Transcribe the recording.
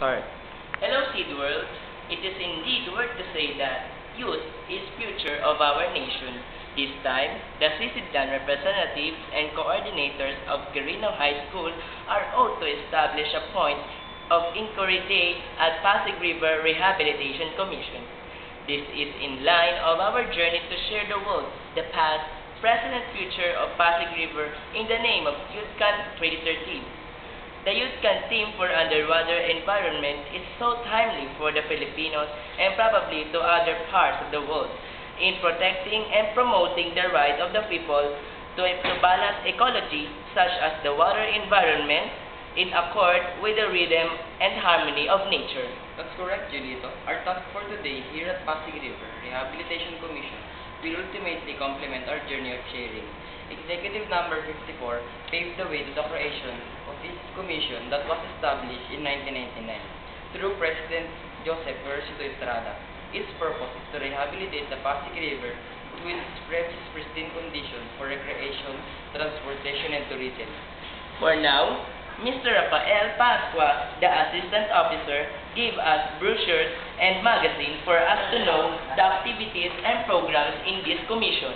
start. Hello, Seed World. It is indeed worth to say that youth is future of our nation. This time, the Sisidlan representatives and coordinators of Quirino High School are out to establish a point of inquiry day at Pasig River Rehabilitation Commission. This is in line of our journey to share the world, the past, present and future of Pasig River in the name of YouthCan 2013. The YouthCan theme for underwater environment is so timely for the Filipinos and probably to other parts of the world in protecting and promoting the right of the people to balance ecology such as the water environment in accord with the rhythm and harmony of nature. That's correct, Julito. Our task for today here at Pasig River Rehabilitation Commission will ultimately complement our journey of sharing. Executive number 54 paved the way to the creation of this commission that was established in 1999 through President Joseph Versito Estrada. Its purpose is to rehabilitate the Pasig River with its pristine condition for recreation, transportation, and tourism. For now, Mr. Rafael Pascua, the Assistant Officer, gave us brochures and magazine for us to know the activities and programs in this commission.